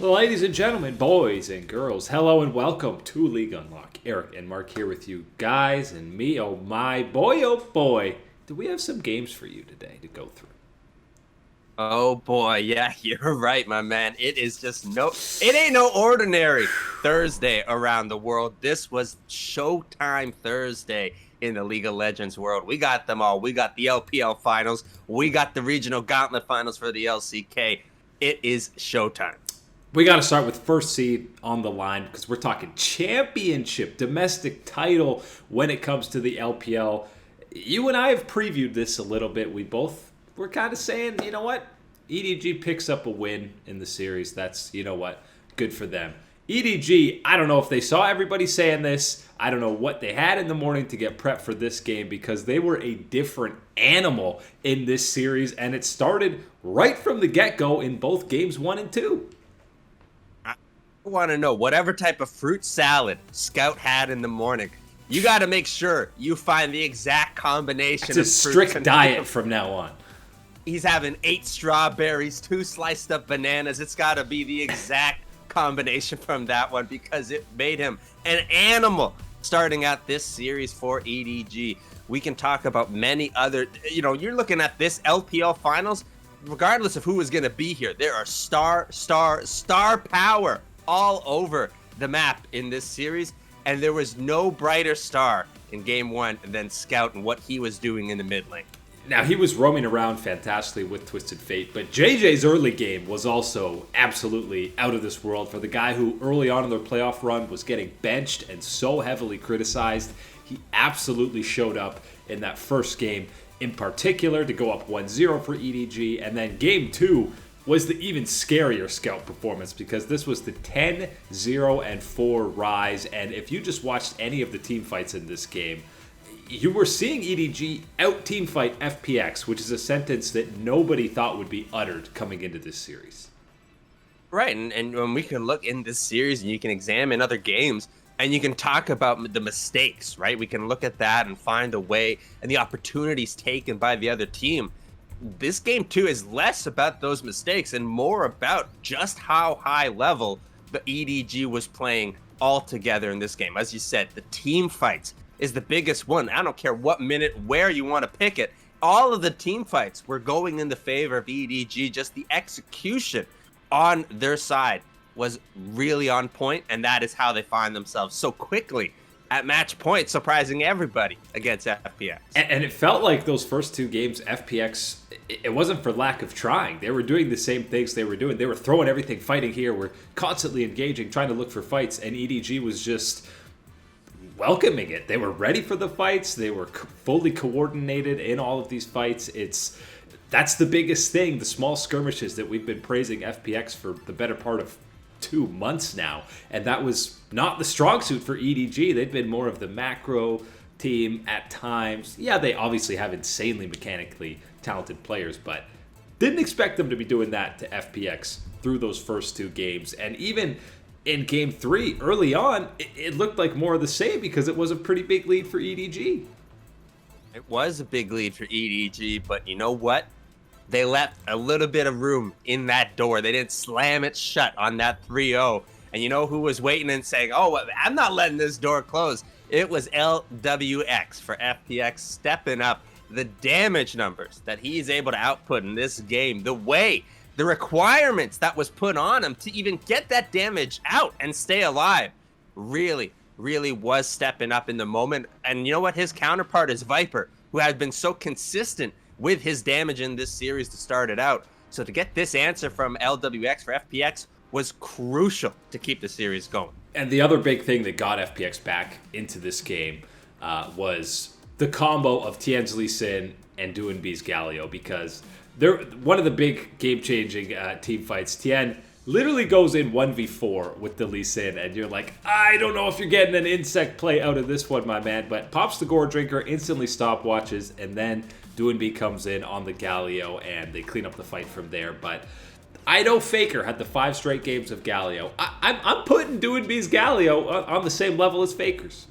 Ladies and gentlemen, boys and girls, hello and welcome to League Unlock. Eric and Mark here with you guys, and me, oh boy, do we have some games for you today to go through? Oh boy, yeah, you're right, my man. It ain't no ordinary Thursday around the world. This was Showtime Thursday in the League of Legends world. We got them all. We got the LPL finals. We got the regional gauntlet finals for the LCK. It is showtime. We got to start with first seed on the line because we're talking championship, domestic title when it comes to the LPL. You and I have previewed this a little bit. We're kind of saying, you know what? EDG picks up a win in the series. That's, you know what? Good for them. EDG, I don't know if they saw everybody saying this. I don't know what they had in the morning to get prepped for this game because they were a different animal in this series, and it started right from the get-go in both games 1 and 2. I want to know whatever type of fruit salad Scout had in the morning. You got to make sure you find the exact combination. It's a strict diet from now on. He's having 8 strawberries, 2 sliced up bananas. It's got to be the exact combination from that one because it made him an animal starting out this series for EDG. We can talk about many other, you're looking at this LPL finals, regardless of who is going to be here. There are star power all over the map in this series. And there was no brighter star in game 1 than Scout and what he was doing in the mid lane. Now, he was roaming around fantastically with Twisted Fate, but JJ's early game was also absolutely out of this world for the guy who early on in their playoff run was getting benched and so heavily criticized. He absolutely showed up in that first game in particular to go up 1-0 for EDG, and then game 2 was the even scarier Scout performance because this was the 10-0-4 rise, and if you just watched any of the team fights in this game, you were seeing EDG out-teamfight FPX, which is a sentence that nobody thought would be uttered coming into this series. Right, and when we can look in this series and you can examine other games and you can talk about the mistakes, right? We can look at that and find a way and the opportunities taken by the other team. This game 2 is less about those mistakes and more about just how high level the EDG was playing all together in this game. As you said, the team fights is the biggest one. I don't care what minute, where you want to pick it. All of the team fights were going in the favor of EDG. Just the execution on their side was really on point, and that is how they find themselves so quickly at match point, surprising everybody against FPX. And it felt like those first 2 games, FPX, it wasn't for lack of trying. They were doing the same things they were doing. They were throwing everything, fighting here. We're constantly engaging, trying to look for fights, and EDG was just welcoming it. They were ready for the fights. They were fully coordinated in all of these fights. That's the biggest thing, the small skirmishes that we've been praising FPX for the better part of 2 months now. And that was not the strong suit for EDG. They'd been more of the macro team at times. Yeah, they obviously have insanely mechanically talented players, but didn't expect them to be doing that to FPX through those first 2 games. And even in game 3, early on, it looked like more of the same because it was a pretty big lead for EDG. It was a big lead for EDG, but you know what? They left a little bit of room in that door. They didn't slam it shut on that 3-0. And you know who was waiting and saying, oh, I'm not letting this door close? It was LWX for FPX stepping up the damage numbers that he's able to output in this game. The requirements that was put on him to even get that damage out and stay alive really was stepping up in the moment. And you know what? His counterpart is Viper, who has been so consistent with his damage in this series to start it out. So to get this answer from LWX for FPX was crucial to keep the series going. And the other big thing that got FPX back into this game was the combo of Tien's Lee Sin and Doinb's Galio, because they're one of the big game-changing team fights. Tien literally goes in 1v4 with the Lee Sin, and you're like, I don't know if you're getting an insect play out of this one, my man, but pops the Gore Drinker, instantly stopwatches, and then Doinb comes in on the Galio, and they clean up the fight from there. But I know Faker had the 5 straight games of Galio. I'm putting Doinb's Galio on the same level as Faker's.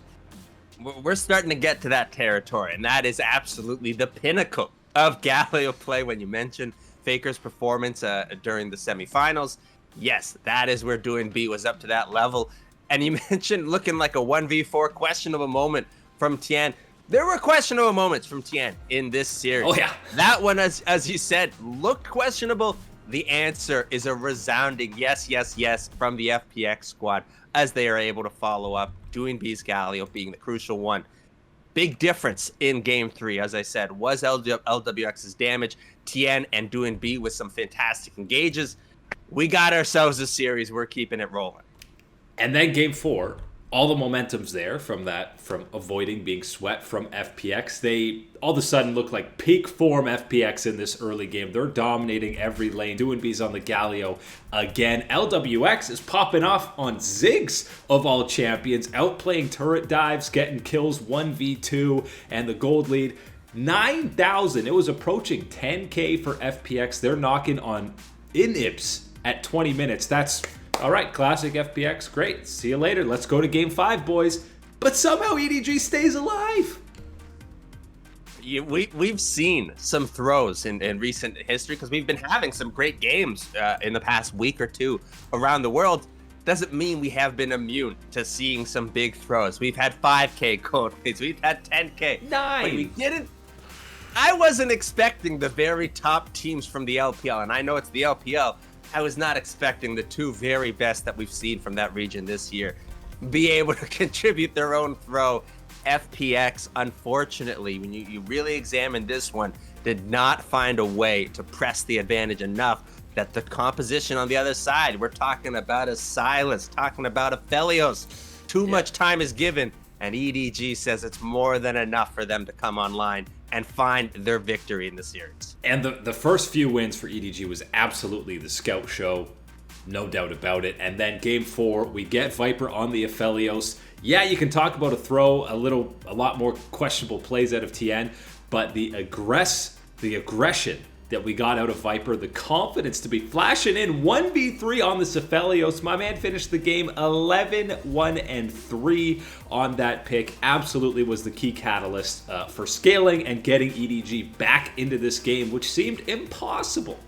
We're starting to get to that territory, and that is absolutely the pinnacle of Galio play when you mention Faker's performance during the semifinals. Yes, that is where Doing B was up to that level. And you mentioned looking like a 1v4 questionable moment from Tian. There were questionable moments from Tian in this series. Oh, yeah. That one, as you said, looked questionable. The answer is a resounding yes, yes, yes from the FPX squad as they are able to follow up, Doing B's Galio being the crucial one. Big difference in game 3, as I said, was LWX's damage. Tian and Doing B with some fantastic engages. We got ourselves a series. We're keeping it rolling. And then game 4, all the momentum's there from avoiding being swept from FPX. They all of a sudden look like peak form FPX in this early game. They're dominating every lane. Doing B's on the Galio again. LWX is popping off on Ziggs of all champions, outplaying turret dives, getting kills 1v2, and the gold lead 9,000. It was approaching 10K for FPX. They're knocking on Inibs at 20 minutes. That's all right, classic FPX, great. See you later. Let's go to game 5, boys. But somehow EDG stays alive. We've seen some throws in recent history because we've been having some great games in the past week or two around the world. Doesn't mean we have been immune to seeing some big throws. We've had 5K gold leads. We've had 10K. 9. But we didn't. I wasn't expecting the very top teams from the LPL, and I know it's the LPL. I was not expecting the 2 very best that we've seen from that region this year be able to contribute their own throw. FPX, unfortunately, when you really examine this one, did not find a way to press the advantage enough that the composition on the other side, we're talking about a Silas, talking about a Felios, too much time is given, and EDG says it's more than enough for them to come online and find their victory in the series. And the first few wins for EDG was absolutely the scout show, no doubt about it. And then game 4, we get Viper on the Aphelios. Yeah, you can talk about a throw, a lot more questionable plays out of TN, but the aggression that we got out of Viper, the confidence to be flashing in 1v3 on the Aphelios. My man finished the game 11-1-3 on that pick. Absolutely was the key catalyst for scaling and getting EDG back into this game, which seemed impossible.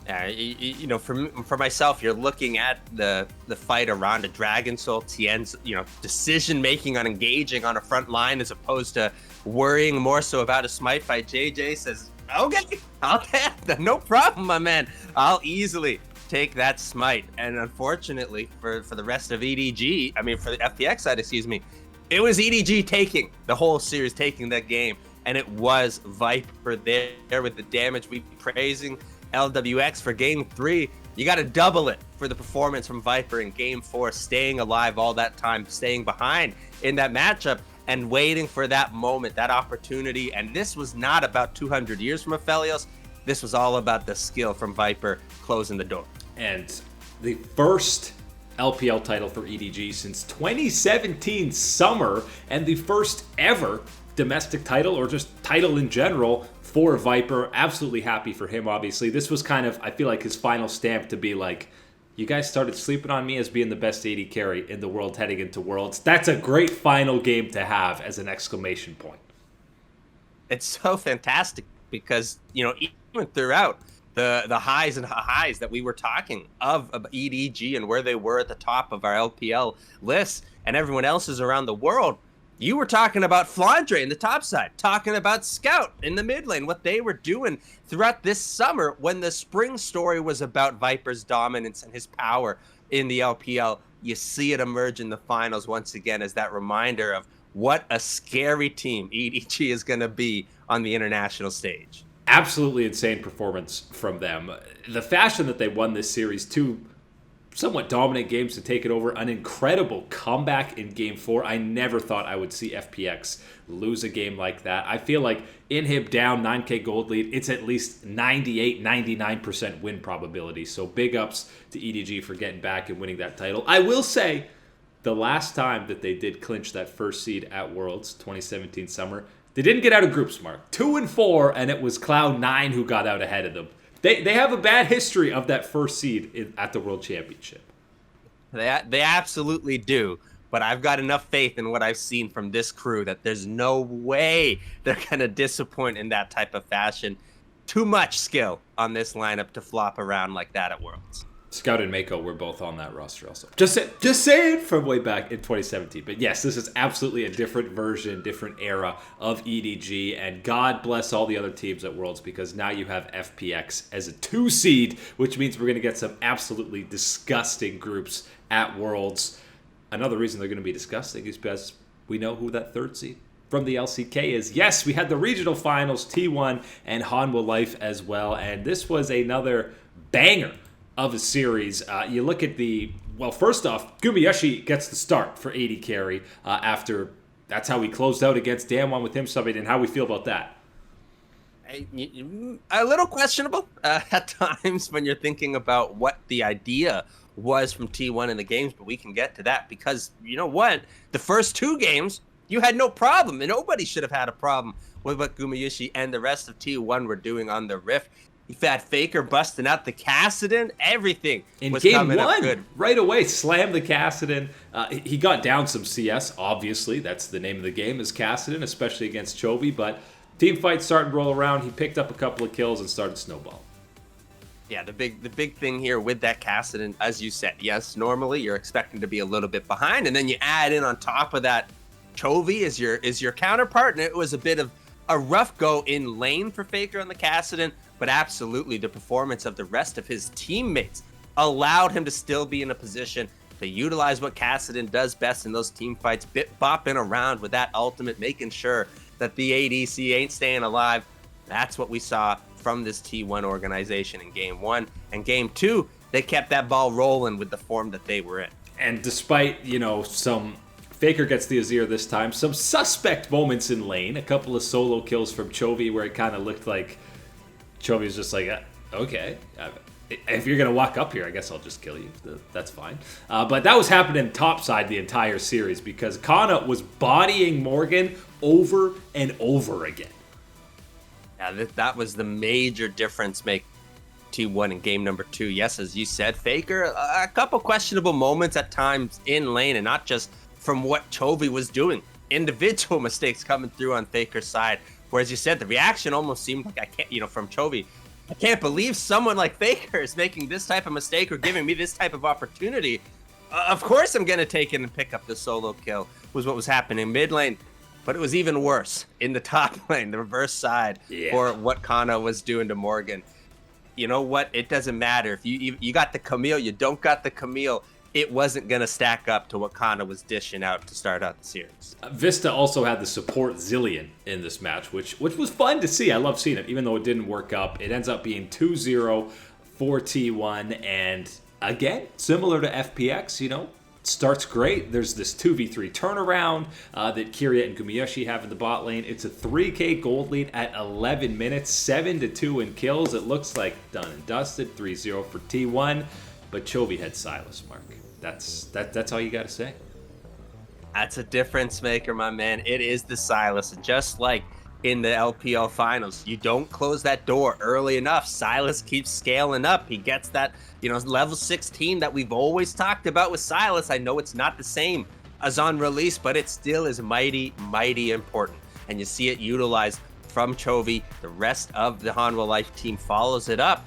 For myself, you're looking at the fight around a Dragon Soul. Tien's, decision making on engaging on a front line as opposed to worrying more so about a smite fight. JJ says, okay, I'll take that. No problem, my man. I'll easily take that smite. And unfortunately for the rest of EDG, for the FPX side, it was EDG taking the whole series, taking that game. And it was Viper there with the damage. We praising LWX for game 3. You got to double it for the performance from Viper in game 4, staying alive all that time, staying behind in that matchup, and waiting for that moment, that opportunity. And this was not about 200 years from Aphelios. This was all about the skill from Viper closing the door. And the first LPL title for EDG since 2017 summer, and the first ever domestic title, or just title in general, for Viper. Absolutely happy for him, obviously. This was kind of, I feel like, his final stamp to be like, you guys started sleeping on me as being the best AD carry in the world heading into Worlds. That's a great final game to have as an exclamation point. It's so fantastic because, even throughout the highs and highs that we were talking of EDG and where they were at the top of our LPL list and everyone else's around the world, you were talking about Flandre in the top side, talking about Scout in the mid lane, what they were doing throughout this summer when the spring story was about Viper's dominance and his power in the LPL. You see it emerge in the finals once again as that reminder of what a scary team EDG is going to be on the international stage. Absolutely insane performance from them. The fashion that they won this series, 2 somewhat dominant games to take it over, an incredible comeback in game 4. I never thought I would see FPX lose a game like that. I feel like Inhib down, 9K gold lead, it's at least 98-99% win probability. So big ups to EDG for getting back and winning that title. I will say, the last time that they did clinch that first seed at Worlds, 2017 summer, they didn't get out of groups, Mark. 2-4, and it was Cloud9 who got out ahead of them. They have a bad history of that first seed at the World Championship. They absolutely do. But I've got enough faith in what I've seen from this crew that there's no way they're going to disappoint in that type of fashion. Too much skill on this lineup to flop around like that at Worlds. Scout and Mako were both on that roster also. Just say it from way back in 2017. But yes, this is absolutely a different version, different era of EDG. And God bless all the other teams at Worlds, because now you have FPX as a 2 seed, which means we're going to get some absolutely disgusting groups at Worlds. Another reason they're going to be disgusting is because we know who that 3rd seed from the LCK is. Yes, we had the regional finals, T1 and Hanwha Life as well. And this was another banger of a series. You look at well, first off, Gumiyoshi gets the start for AD carry after that's how we closed out against Damwon with him subbing, and how we feel about that. A little questionable at times when you're thinking about what the idea was from T1 in the games, but we can get to that, because you know what? The first 2 games, you had no problem, and nobody should have had a problem with what Gumiyoshi and the rest of T1 were doing on the Rift. You've had Faker busting out the Kassadin. Everything was coming up good. Right away, slammed the Kassadin. He got down some CS, obviously. That's the name of the game, is Kassadin, especially against Chovy. But team fights started to roll around. He picked up a couple of kills and started snowball. Yeah, the big thing here with that Kassadin, as you said, yes, normally you're expecting to be a little bit behind, and then you add in on top of that Chovy is your counterpart, and it was a bit of a rough go in lane for Faker on the Kassadin. But absolutely, the performance of the rest of his teammates allowed him to still be in a position to utilize what Kassadin does best in those team fights, bopping around with that ultimate, making sure that the ADC ain't staying alive. That's what we saw from this T1 organization in Game 1. And Game 2, they kept that ball rolling with the form that they were in. And despite, some Faker gets the Azir this time, some suspect moments in lane, a couple of solo kills from Chovy where it kind of looked like Chovy's just like, okay, if you're going to walk up here, I guess I'll just kill you. That's fine. But that was happening topside the entire series, because Kana was bodying Morgan over and over again. Yeah, that was the major difference make T1 in game number 2. Yes, as you said, Faker, a couple questionable moments at times in lane, and not just from what Chovy was doing. Individual mistakes coming through on Faker's side. Whereas you said, the reaction almost seemed like, from Chovy, I can't believe someone like Faker is making this type of mistake or giving me this type of opportunity. Of course I'm going to take it and pick up the solo kill, was what was happening mid lane. But it was even worse in the top lane, the reverse side, for what Kana was doing to Morgan. You know what? It doesn't matter. If you got the Camille, you don't got the Camille. It wasn't going to stack up to what Kana was dishing out to start out the series. Vista also had the support Zillion in this match, which was fun to see. I love seeing it, even though it didn't work up. It ends up being 2-0 for T1, and again, similar to FPX, starts great. There's this 2v3 turnaround that Kiria and Gumiyoshi have in the bot lane. It's a 3k gold lead at 11 minutes, 7-2 in kills. It looks like done and dusted, 3-0 for T1, but Chovy had Silas, Mark. That's all you got to say. That's a difference maker, my man. It is the Silas. And just like in the LPL finals, you don't close that door early enough. Silas keeps scaling up. He gets that, level 16 that we've always talked about with Silas. I know it's not the same as on release, but it still is mighty, mighty important. And you see it utilized from Chovy. The rest of the Hanwha Life team follows it up.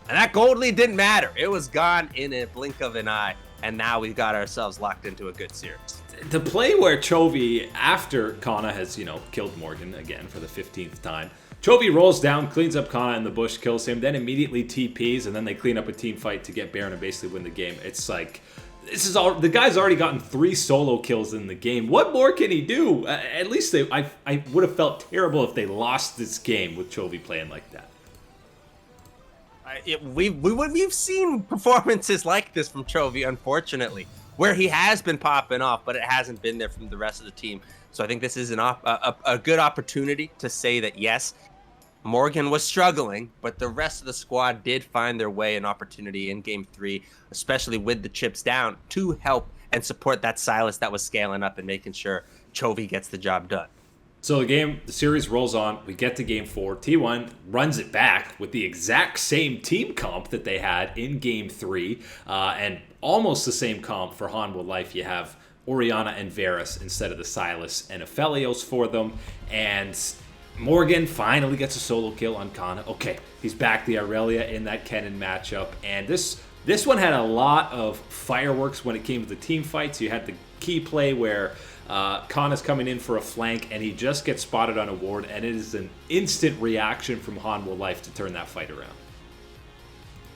And that gold lead didn't matter. It was gone in a blink of an eye. And now we've got ourselves locked into a good series. The play where Chovy, after Kana has, killed Morgan again for the 15th time, Chovy rolls down, cleans up Kana in the bush, kills him, then immediately TPs, and then they clean up a team fight to get Baron and basically win the game. It's like, the guy's already gotten 3 solo kills in the game. What more can he do? At least I would have felt terrible if they lost this game with Chovy playing like that. We've seen performances like this from Chovy, unfortunately, where he has been popping off, but it hasn't been there from the rest of the team. So I think this is a good opportunity to say that, yes, Morgan was struggling, but the rest of the squad did find their way an opportunity in Game 3, especially with the chips down, to help and support that Silas that was scaling up and making sure Chovy gets the job done. So the series rolls on. We get to Game 4. T1 runs it back with the exact same team comp that they had in Game 3, and almost the same comp for Hanwha Life. You have Orianna and Varus instead of the Silas and Aphelios for them, and Morgan finally gets a solo kill on Kana. Okay, he's back the Aurelia in that Kennen matchup, and this This one had a lot of fireworks when it came to the team fights. You had the key play where Khan is coming in for a flank, and he just gets spotted on a ward, and it is an instant reaction from Hanwha Life to turn that fight around.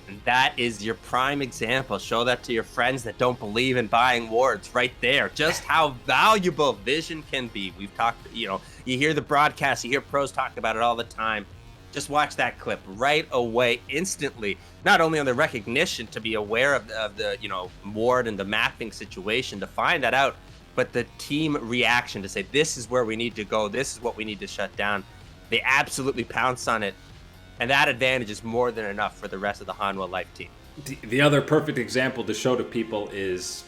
And that is your prime example. Show that to your friends that don't believe in buying wards right there. Just how valuable vision can be. We've talked, you hear the broadcast, you hear pros talk about it all the time. Just watch that clip right away, instantly. Not only on the recognition to be aware of the ward and the mapping situation to find that out, but the team reaction to say, this is where we need to go. This is what we need to shut down. They absolutely pounce on it. And that advantage is more than enough for the rest of the Hanwha Life team. The other perfect example to show to people is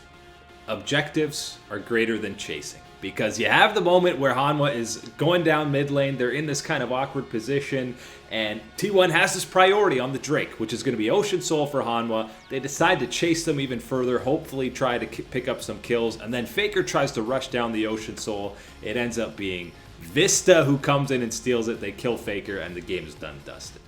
objectives are greater than chasing. Because you have the moment where Hanwha is going down mid lane, they're in this kind of awkward position, and T1 has this priority on the Drake, which is going to be Ocean Soul for Hanwha. They decide to chase them even further, hopefully try to pick up some kills, and then Faker tries to rush down the Ocean Soul. It ends up being Vista who comes in and steals it. They kill Faker, and the game is done dusted.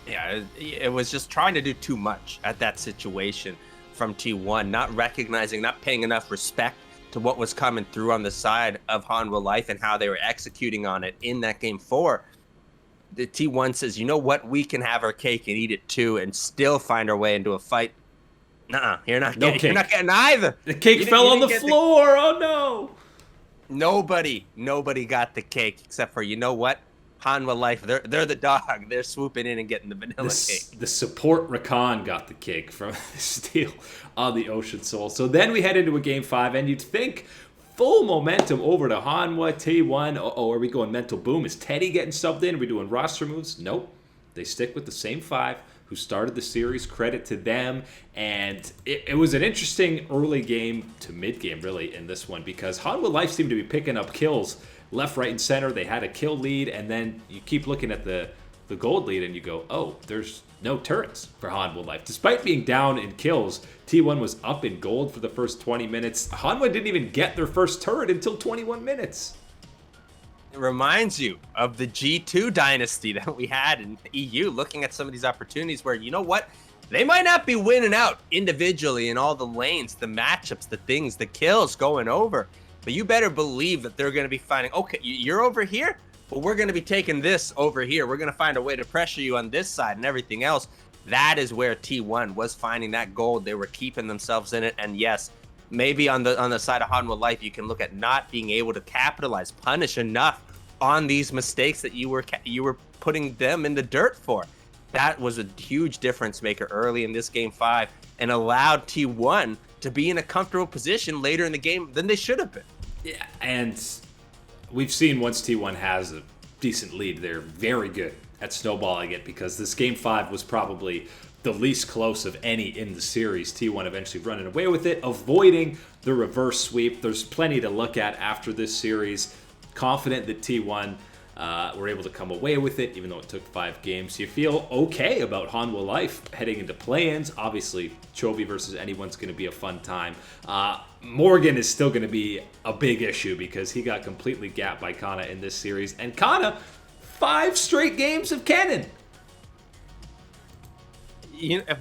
Yeah, it was just trying to do too much at that situation from T1, not recognizing, not paying enough respect to what was coming through on the side of Hanwha Life and how they were executing on it in that game 4. The T1 says, you know what, we can have our cake and eat it too and still find our way into a fight. Nuh-uh, you're not getting either. The cake fell on the floor. Oh no. Nobody got the cake except for, you know what? Hanwha Life, they're the dog. They're swooping in and getting the vanilla cake. The support Rakan got the cake from the steal on the Ocean Soul. So then we head into a game 5, and you'd think full momentum over to Hanwha, T1. Are we going mental boom? Is Teddy getting subbed in? Are we doing roster moves? Nope. They stick with the same 5 who started the series. Credit to them. And it was an interesting early game to mid game, really, in this one, because Hanwha Life seemed to be picking up kills left, right, and center. They had a kill lead, and then you keep looking at the gold lead, and you go, oh, there's no turrets for Hanwha Life. Despite being down in kills, T1 was up in gold for the first 20 minutes. Hanwha didn't even get their first turret until 21 minutes. It reminds you of the G2 dynasty that we had in the EU, looking at some of these opportunities where, you know what, they might not be winning out individually in all the lanes, the matchups, the things, the kills going over. But you better believe that they're going to be finding, okay, you're over here? Well, we're going to be taking this over here. We're going to find a way to pressure you on this side and everything else. That is where T1 was finding that gold. They were keeping themselves in it. And yes, maybe on the side of Hanwha Life, you can look at not being able to capitalize, punish enough on these mistakes that you were putting them in the dirt for. That was a huge difference maker early in this game 5 and allowed T1 to be in a comfortable position later in the game than they should have been. Yeah, and we've seen once T1 has a decent lead, they're very good at snowballing it, because this game 5 was probably the least close of any in the series. T1 eventually running away with it, avoiding the reverse sweep. There's plenty to look at after this series. Confident that T1 were able to come away with it, even though it took 5 games. You feel okay about Hanwha Life heading into play-ins. Obviously, Chovy versus anyone's going to be a fun time. Morgan is still going to be a big issue because he got completely gapped by Kana in this series. And Kana, 5 straight games of Kennen.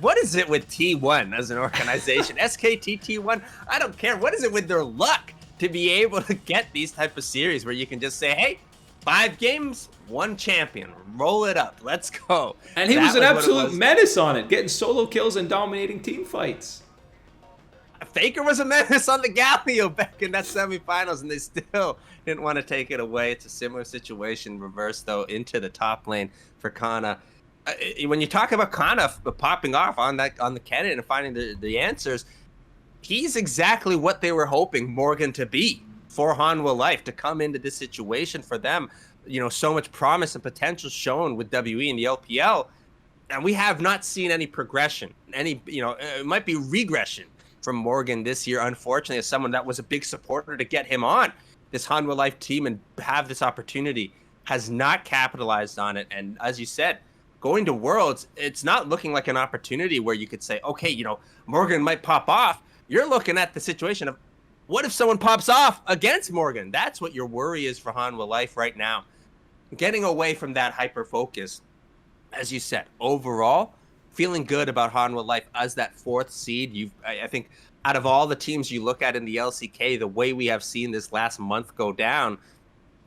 What is it with T1 as an organization? SKT T1, I don't care. What is it with their luck to be able to get these type of series where you can just say, hey, 5 games, 1 champion. Roll it up. Let's go. And he was an absolute menace on it, getting solo kills and dominating team fights. Faker was a menace on the Galio back in that semifinals, and they still didn't want to take it away. It's a similar situation, reversed, though, into the top lane for Kana. When you talk about Kana popping off on the Kennen and finding the answers, he's exactly what they were hoping Morgan to be for Hanwha Life, to come into this situation for them. So much promise and potential shown with WE in the LPL, and we have not seen any progression. It might be regression from Morgan this year, unfortunately, as someone that was a big supporter to get him on this Hanwha Life team and have this opportunity, has not capitalized on it. And as you said, going to Worlds, it's not looking like an opportunity where you could say, okay, Morgan might pop off. You're looking at the situation of, what if someone pops off against Morgan? That's what your worry is for Hanwha Life right now. Getting away from that hyper focus, as you said, overall, feeling good about Hanwha Life as that 4th seed. I think out of all the teams you look at in the LCK, the way we have seen this last month go down,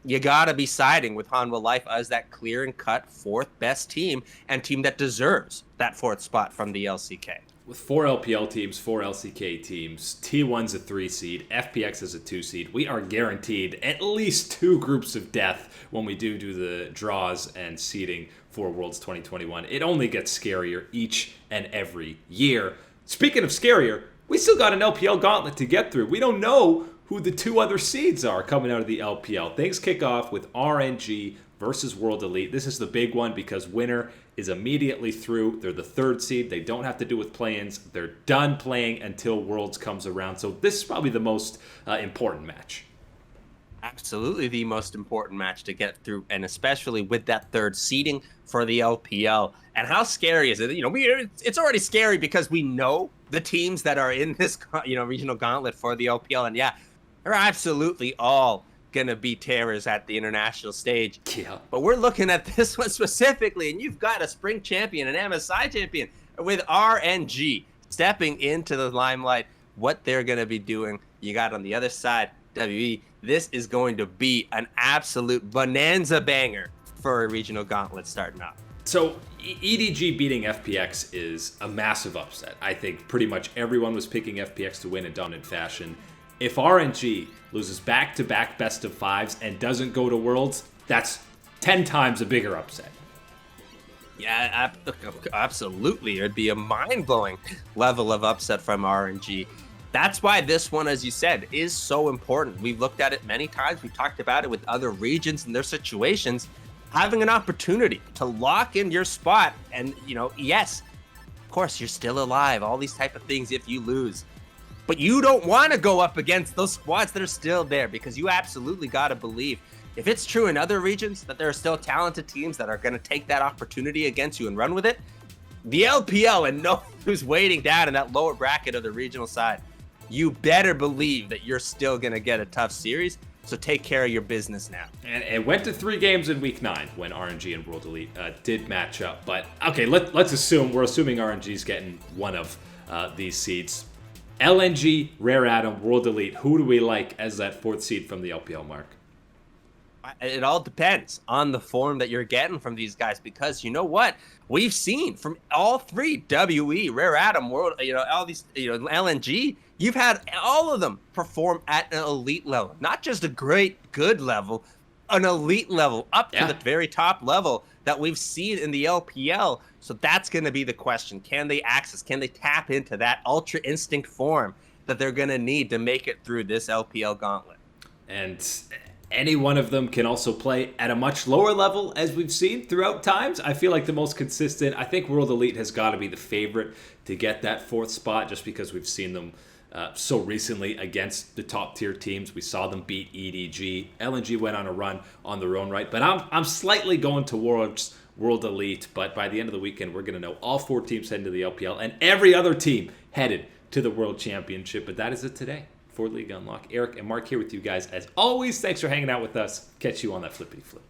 you got to be siding with Hanwha Life as that clear and cut 4th best team and team that deserves that 4th spot from the LCK. With 4 LPL teams, 4 LCK teams, T1's a 3 seed, FPX is a 2 seed, we are guaranteed at least 2 groups of death when we do the draws and seeding for Worlds 2021. It only gets scarier each and every year. Speaking of scarier, we still got an LPL gauntlet to get through. We don't know who the 2 other seeds are coming out of the LPL. Things kick off with RNG versus World Elite. This is the big one because winner is immediately through. They're the 3rd seed. They don't have to do with play-ins. They're done playing until Worlds comes around. So this is probably the most important match. Absolutely the most important match to get through, and especially with that 3rd seeding for the LPL. And how scary is it? It's already scary because we know the teams that are in this, regional gauntlet for the LPL, and yeah, they're absolutely all gonna be terrors at the international stage. Yeah. But we're looking at this one specifically, and you've got a spring champion, an MSI champion, with RNG stepping into the limelight. What they're gonna be doing, you got on the other side, WE. This is going to be an absolute bonanza banger for a regional gauntlet starting up. So EDG beating FPX is a massive upset. I think pretty much everyone was picking FPX to win in dominant fashion. If RNG loses back-to-back best of 5s and doesn't go to Worlds, that's 10 times a bigger upset. Yeah, absolutely. It'd be a mind-blowing level of upset from RNG. That's why this one, as you said, is so important. We've looked at it many times. We've talked about it with other regions and their situations. Having an opportunity to lock in your spot and, yes, of course, you're still alive. All these type of things if you lose. But you don't want to go up against those squads that are still there because you absolutely got to believe, if it's true in other regions that there are still talented teams that are going to take that opportunity against you and run with it, the LPL and no who's waiting down in that lower bracket of the regional side, you better believe that you're still going to get a tough series. So take care of your business now. And it went to 3 games in week 9 when RNG and World Elite did match up. But okay, let's assume RNG's getting one of these seeds. LNG, Rare Atom, World Elite. Who do we like as that 4th seed from the LPL, Mark? It all depends on the form that you're getting from these guys, because you know what? We've seen from all 3, WE, Rare Atom, World, all these, LNG, you've had all of them perform at an elite level. Not just a good level, an elite level, up to the very top level that we've seen in the LPL. So that's going to be the question. Can they tap into that Ultra Instinct form that they're going to need to make it through this LPL gauntlet? And any one of them can also play at a much lower level, as we've seen throughout times. I feel like the most consistent, I think World Elite has got to be the favorite to get that 4th spot, just because we've seen them so recently against the top tier teams. We saw them beat EDG. LNG went on a run on their own right, but I'm slightly going towards World Elite. But by the end of the weekend, we're going to know all 4 teams heading to the LPL and every other team headed to the World Championship. But that is it today for League Unlock. Eric and Mark here with you guys as always. Thanks for hanging out with us. Catch you on that flippity flip.